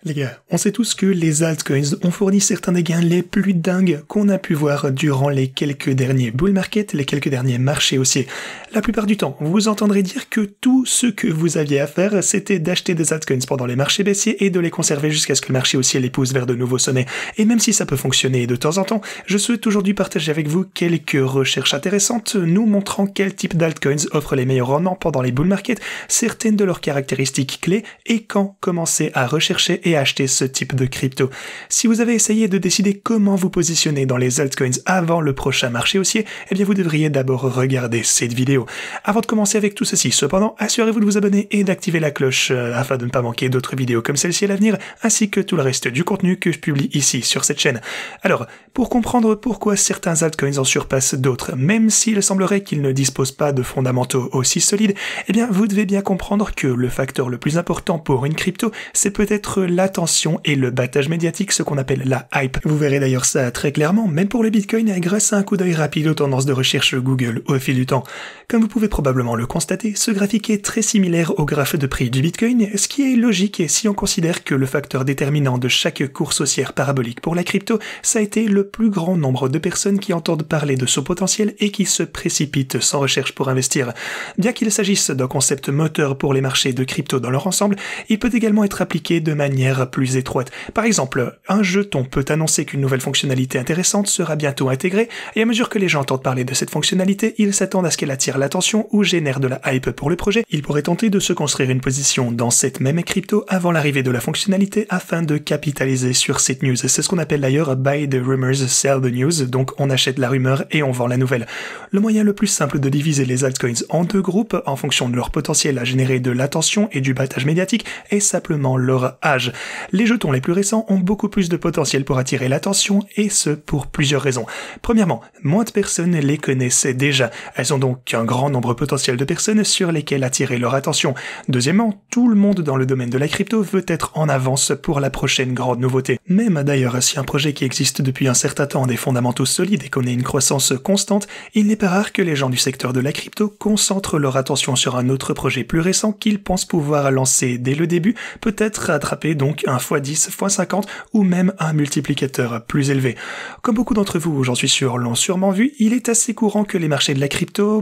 Les gars, on sait tous que les altcoins ont fourni certains des gains les plus dingues qu'on a pu voir durant les quelques derniers bull markets, les quelques derniers marchés haussiers. La plupart du temps, vous entendrez dire que tout ce que vous aviez à faire, c'était d'acheter des altcoins pendant les marchés baissiers et de les conserver jusqu'à ce que le marché haussier les pousse vers de nouveaux sommets. Et même si ça peut fonctionner de temps en temps, je souhaite aujourd'hui partager avec vous quelques recherches intéressantes nous montrant quel type d'altcoins offre les meilleurs rendements pendant les bull markets, certaines de leurs caractéristiques clés et quand commencer à rechercher et acheter ce type de crypto. Si vous avez essayé de décider comment vous positionner dans les altcoins avant le prochain marché haussier, eh bien vous devriez d'abord regarder cette vidéo. Avant de commencer avec tout ceci, cependant, assurez-vous de vous abonner et d'activer la cloche afin de ne pas manquer d'autres vidéos comme celle-ci à l'avenir, ainsi que tout le reste du contenu que je publie ici sur cette chaîne. Alors, pour comprendre pourquoi certains altcoins en surpassent d'autres, même s'il semblerait qu'ils ne disposent pas de fondamentaux aussi solides, eh bien vous devez bien comprendre que le facteur le plus important pour une crypto, c'est peut-être l'attention et le battage médiatique, ce qu'on appelle la hype. Vous verrez d'ailleurs ça très clairement, même pour le Bitcoin, grâce à un coup d'œil rapide aux tendances de recherche Google au fil du temps. Comme vous pouvez probablement le constater, ce graphique est très similaire au graphe de prix du Bitcoin, ce qui est logique si on considère que le facteur déterminant de chaque course haussière parabolique pour la crypto, ça a été le plus grand nombre de personnes qui entendent parler de son potentiel et qui se précipitent sans recherche pour investir. Bien qu'il s'agisse d'un concept moteur pour les marchés de crypto dans leur ensemble, il peut également être appliqué de manière plus étroite. Par exemple, un jeton peut annoncer qu'une nouvelle fonctionnalité intéressante sera bientôt intégrée, et à mesure que les gens entendent parler de cette fonctionnalité, ils s'attendent à ce qu'elle attire l'attention ou génère de la hype pour le projet. Ils pourraient tenter de se construire une position dans cette même crypto avant l'arrivée de la fonctionnalité afin de capitaliser sur cette news. C'est ce qu'on appelle d'ailleurs buy the rumors, sell the news, donc on achète la rumeur et on vend la nouvelle. Le moyen le plus simple de diviser les altcoins en deux groupes en fonction de leur potentiel à générer de l'attention et du battage médiatique est simplement leur âge. Les jetons les plus récents ont beaucoup plus de potentiel pour attirer l'attention et ce pour plusieurs raisons. Premièrement, moins de personnes les connaissaient déjà. Elles ont donc un grand nombre potentiel de personnes sur lesquelles attirer leur attention. Deuxièmement, tout le monde dans le domaine de la crypto veut être en avance pour la prochaine grande nouveauté. Même d'ailleurs, si un projet qui existe depuis un certain temps a des fondamentaux solides et connaît une croissance constante, il n'est pas rare que les gens du secteur de la crypto concentrent leur attention sur un autre projet plus récent qu'ils pensent pouvoir lancer dès le début, peut-être attraper donc un x10, x50 ou même un multiplicateur plus élevé. Comme beaucoup d'entre vous, j'en suis sûr, l'ont sûrement vu, il est assez courant que les marchés de la crypto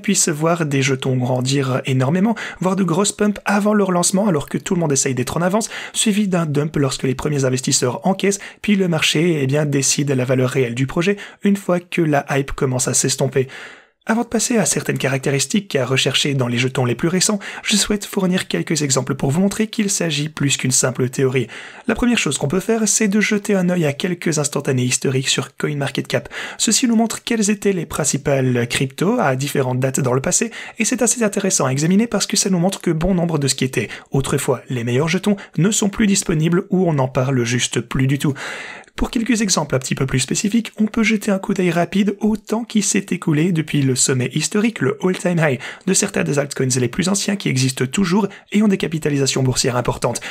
puissent voir des jetons grandir énormément, voire de grosses pumps avant leur lancement alors que tout le monde essaye d'être en avance, suivi d'un dump lorsque les premiers investisseurs encaissent, puis le marché décide la valeur réelle du projet une fois que la hype commence à s'estomper. Avant de passer à certaines caractéristiques à rechercher dans les jetons les plus récents, je souhaite fournir quelques exemples pour vous montrer qu'il s'agit plus qu'une simple théorie. La première chose qu'on peut faire, c'est de jeter un œil à quelques instantanés historiques sur CoinMarketCap. Ceci nous montre quelles étaient les principales cryptos à différentes dates dans le passé, et c'est assez intéressant à examiner parce que ça nous montre que bon nombre de ce qui était autrefois les meilleurs jetons ne sont plus disponibles ou on n'en parle juste plus du tout. Pour quelques exemples un petit peu plus spécifiques, on peut jeter un coup d'œil rapide au temps qui s'est écoulé depuis le sommet historique, le all-time high, de certains des altcoins les plus anciens qui existent toujours et ont des capitalisations boursières importantes.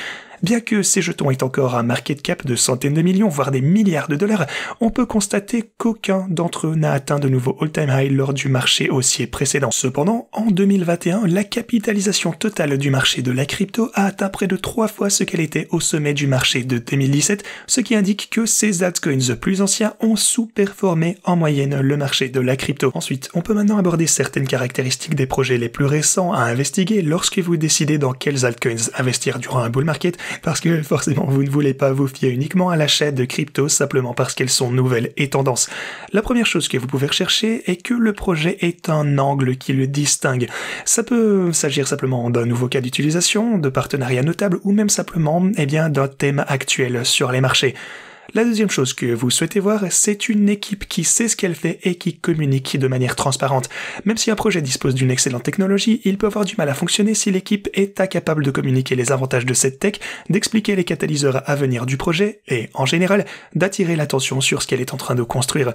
Bien que ces jetons aient encore un market cap de centaines de millions, voire des milliards de dollars, on peut constater qu'aucun d'entre eux n'a atteint de nouveau all-time high lors du marché haussier précédent. Cependant, en 2021, la capitalisation totale du marché de la crypto a atteint près de 3 fois ce qu'elle était au sommet du marché de 2017, ce qui indique que ces altcoins plus anciens ont sous-performé en moyenne le marché de la crypto. Ensuite, on peut maintenant aborder certaines caractéristiques des projets les plus récents à investiguer lorsque vous décidez dans quels altcoins investir durant un bull market, parce que forcément vous ne voulez pas vous fier uniquement à l'achat de crypto simplement parce qu'elles sont nouvelles et tendances. La première chose que vous pouvez rechercher est que le projet ait un angle qui le distingue. Ça peut s'agir simplement d'un nouveau cas d'utilisation, de partenariat notable ou même simplement d'un thème actuel sur les marchés. La deuxième chose que vous souhaitez voir, c'est une équipe qui sait ce qu'elle fait et qui communique de manière transparente. Même si un projet dispose d'une excellente technologie, il peut avoir du mal à fonctionner si l'équipe est incapable de communiquer les avantages de cette tech, d'expliquer les catalyseurs à venir du projet et, en général, d'attirer l'attention sur ce qu'elle est en train de construire.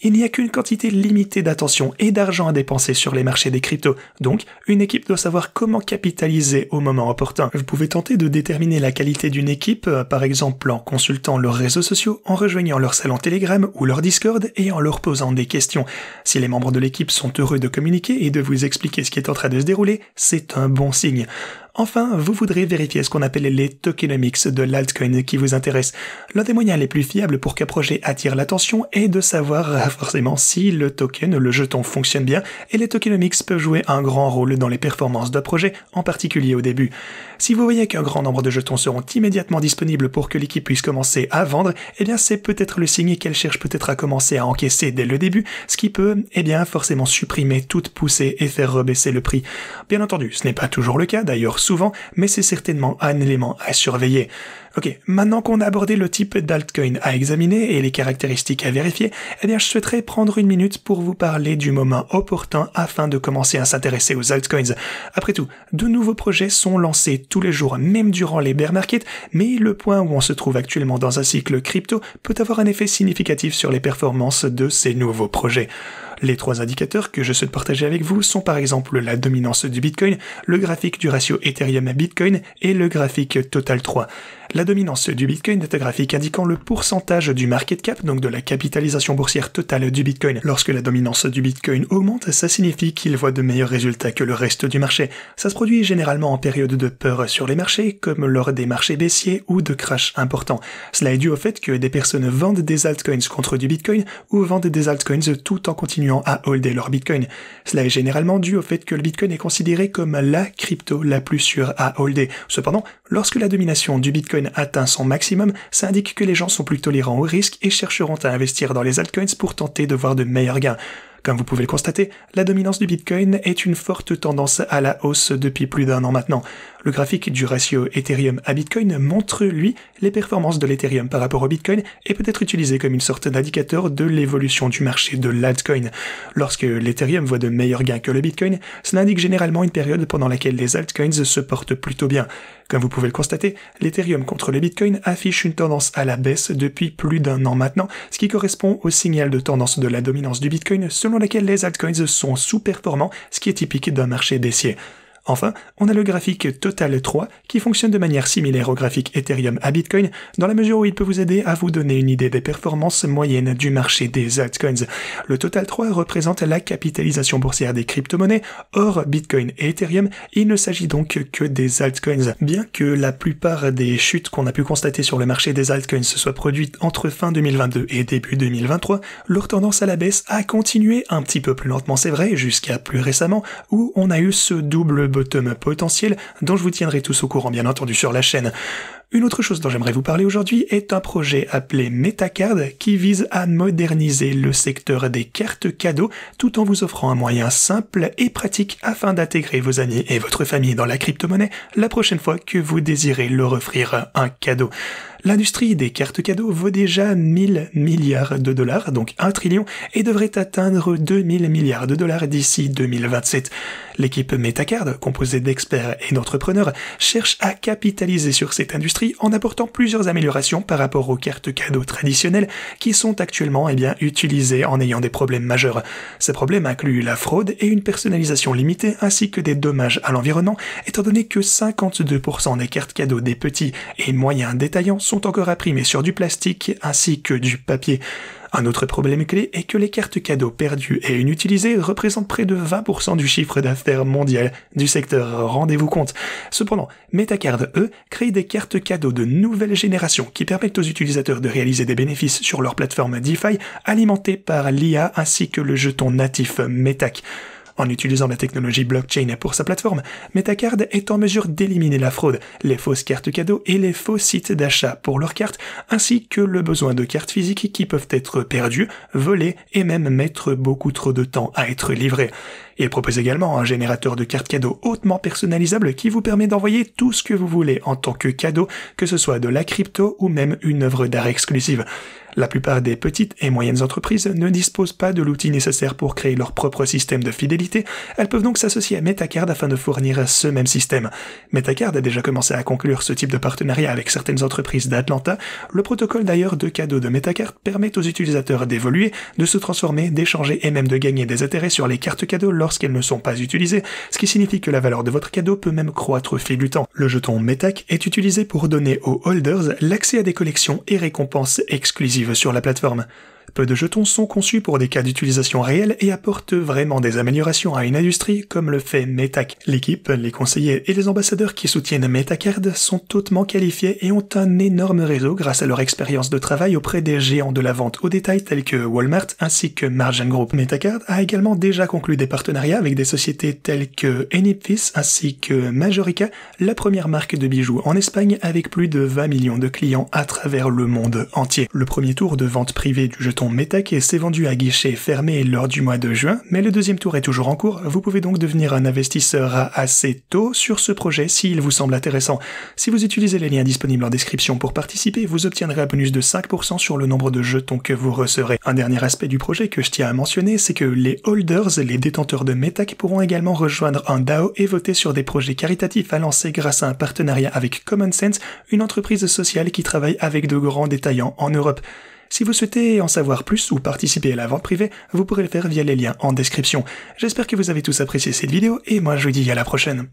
Il n'y a qu'une quantité limitée d'attention et d'argent à dépenser sur les marchés des cryptos, donc une équipe doit savoir comment capitaliser au moment opportun. Vous pouvez tenter de déterminer la qualité d'une équipe, par exemple en consultant leurs réseaux sociaux, en rejoignant leur salon Telegram ou leur Discord et en leur posant des questions. Si les membres de l'équipe sont heureux de communiquer et de vous expliquer ce qui est en train de se dérouler, c'est un bon signe. Enfin, vous voudrez vérifier ce qu'on appelle les tokenomics de l'altcoin qui vous intéresse. L'un des moyens les plus fiables pour qu'un projet attire l'attention est de savoir forcément si le token, le jeton, fonctionne bien, et les tokenomics peuvent jouer un grand rôle dans les performances d'un projet, en particulier au début. Si vous voyez qu'un grand nombre de jetons seront immédiatement disponibles pour que l'équipe puisse commencer à vendre, eh bien c'est peut-être le signe qu'elle cherche peut-être à commencer à encaisser dès le début, ce qui peut, eh bien, forcément supprimer toute poussée et faire rebaisser le prix. Bien entendu, ce n'est pas toujours le cas, d'ailleurs souvent, mais c'est certainement un élément à surveiller. Ok, maintenant qu'on a abordé le type d'altcoin à examiner et les caractéristiques à vérifier, eh bien je souhaiterais prendre une minute pour vous parler du moment opportun afin de commencer à s'intéresser aux altcoins. Après tout, de nouveaux projets sont lancés tous les jours, même durant les bear markets, mais le point où on se trouve actuellement dans un cycle crypto peut avoir un effet significatif sur les performances de ces nouveaux projets. Les 3 indicateurs que je souhaite partager avec vous sont par exemple la dominance du Bitcoin, le graphique du ratio Ethereum à Bitcoin et le graphique Total 3. La dominance du Bitcoin est un graphique indiquant le pourcentage du market cap, donc de la capitalisation boursière totale du Bitcoin. Lorsque la dominance du Bitcoin augmente, ça signifie qu'il voit de meilleurs résultats que le reste du marché. Ça se produit généralement en période de peur sur les marchés, comme lors des marchés baissiers ou de crash importants. Cela est dû au fait que des personnes vendent des altcoins contre du Bitcoin ou vendent des altcoins tout en continuant à holder leur Bitcoin. Cela est généralement dû au fait que le Bitcoin est considéré comme la crypto la plus sûre à holder. Cependant, lorsque la domination du Bitcoin atteint son maximum, ça indique que les gens sont plus tolérants au risque et chercheront à investir dans les altcoins pour tenter de voir de meilleurs gains. Comme vous pouvez le constater, la dominance du Bitcoin est une forte tendance à la hausse depuis plus d'1 an maintenant. Le graphique du ratio Ethereum à Bitcoin montre, lui, les performances de l'Ethereum par rapport au Bitcoin et peut être utilisé comme une sorte d'indicateur de l'évolution du marché de l'altcoin. Lorsque l'Ethereum voit de meilleurs gains que le Bitcoin, cela indique généralement une période pendant laquelle les altcoins se portent plutôt bien. Comme vous pouvez le constater, l'Ethereum contre le Bitcoin affiche une tendance à la baisse depuis plus d'1 an maintenant, ce qui correspond au signal de tendance de la dominance du Bitcoin selon laquelle les altcoins sont sous-performants, ce qui est typique d'un marché baissier. Enfin, on a le graphique Total 3 qui fonctionne de manière similaire au graphique Ethereum à Bitcoin dans la mesure où il peut vous aider à vous donner une idée des performances moyennes du marché des altcoins. Le Total 3 représente la capitalisation boursière des crypto-monnaies, hors Bitcoin et Ethereum, il ne s'agit donc que des altcoins. Bien que la plupart des chutes qu'on a pu constater sur le marché des altcoins se soient produites entre fin 2022 et début 2023, leur tendance à la baisse a continué un petit peu plus lentement, c'est vrai, jusqu'à plus récemment, où on a eu ce double bottom potentiel dont je vous tiendrai tous au courant bien entendu sur la chaîne. Une autre chose dont j'aimerais vous parler aujourd'hui est un projet appelé Metacard qui vise à moderniser le secteur des cartes cadeaux tout en vous offrant un moyen simple et pratique afin d'intégrer vos amis et votre famille dans la crypto-monnaie la prochaine fois que vous désirez leur offrir un cadeau. L'industrie des cartes cadeaux vaut déjà 1000 milliards de dollars, donc 1 trillion, et devrait atteindre 2000 milliards de dollars d'ici 2027. L'équipe Metacard, composée d'experts et d'entrepreneurs, cherche à capitaliser sur cette industrie en apportant plusieurs améliorations par rapport aux cartes cadeaux traditionnelles qui sont actuellement utilisées en ayant des problèmes majeurs. Ces problèmes incluent la fraude et une personnalisation limitée ainsi que des dommages à l'environnement, étant donné que 52% des cartes cadeaux des petits et moyens détaillants sont encore imprimés sur du plastique ainsi que du papier. Un autre problème clé est que les cartes cadeaux perdues et inutilisées représentent près de 20% du chiffre d'affaires mondial du secteur, rendez-vous compte. Cependant, Metacard, eux, créent des cartes cadeaux de nouvelle génération qui permettent aux utilisateurs de réaliser des bénéfices sur leur plateforme DeFi alimentée par l'IA ainsi que le jeton natif Metac. En utilisant la technologie blockchain pour sa plateforme, Metacard est en mesure d'éliminer la fraude, les fausses cartes cadeaux et les faux sites d'achat pour leurs cartes, ainsi que le besoin de cartes physiques qui peuvent être perdues, volées et même mettre beaucoup trop de temps à être livrées. Il propose également un générateur de cartes cadeaux hautement personnalisable qui vous permet d'envoyer tout ce que vous voulez en tant que cadeau, que ce soit de la crypto ou même une œuvre d'art exclusive. La plupart des petites et moyennes entreprises ne disposent pas de l'outil nécessaire pour créer leur propre système de fidélité, elles peuvent donc s'associer à Metacard afin de fournir ce même système. Metacard a déjà commencé à conclure ce type de partenariat avec certaines entreprises d'Atlanta. Le protocole d'ailleurs de cadeaux de Metacard permet aux utilisateurs d'évoluer, de se transformer, d'échanger et même de gagner des intérêts sur les cartes cadeaux lorsqu'elles ne sont pas utilisées, ce qui signifie que la valeur de votre cadeau peut même croître au fil du temps. Le jeton Metac est utilisé pour donner aux holders l'accès à des collections et récompenses exclusives sur la plateforme. Peu de jetons sont conçus pour des cas d'utilisation réels et apportent vraiment des améliorations à une industrie comme le fait Metac. L'équipe, les conseillers et les ambassadeurs qui soutiennent Metacard sont hautement qualifiés et ont un énorme réseau grâce à leur expérience de travail auprès des géants de la vente au détail tels que Walmart ainsi que Margin Group. Metacard a également déjà conclu des partenariats avec des sociétés telles que Enipfis ainsi que Majorica, la première marque de bijoux en Espagne avec plus de 20 millions de clients à travers le monde entier. Le premier tour de vente privée du jeton Metac s'est vendu à guichet fermé lors du mois de juin, mais le deuxième tour est toujours en cours. Vous pouvez donc devenir un investisseur assez tôt sur ce projet s'il vous semble intéressant. Si vous utilisez les liens disponibles en description pour participer, vous obtiendrez un bonus de 5% sur le nombre de jetons que vous recevrez. Un dernier aspect du projet que je tiens à mentionner, c'est que les holders, les détenteurs de Metac, pourront également rejoindre un DAO et voter sur des projets caritatifs à lancer grâce à un partenariat avec Common Sense, une entreprise sociale qui travaille avec de grands détaillants en Europe. Si vous souhaitez en savoir plus ou participer à la vente privée, vous pourrez le faire via les liens en description. J'espère que vous avez tous apprécié cette vidéo et moi je vous dis à la prochaine.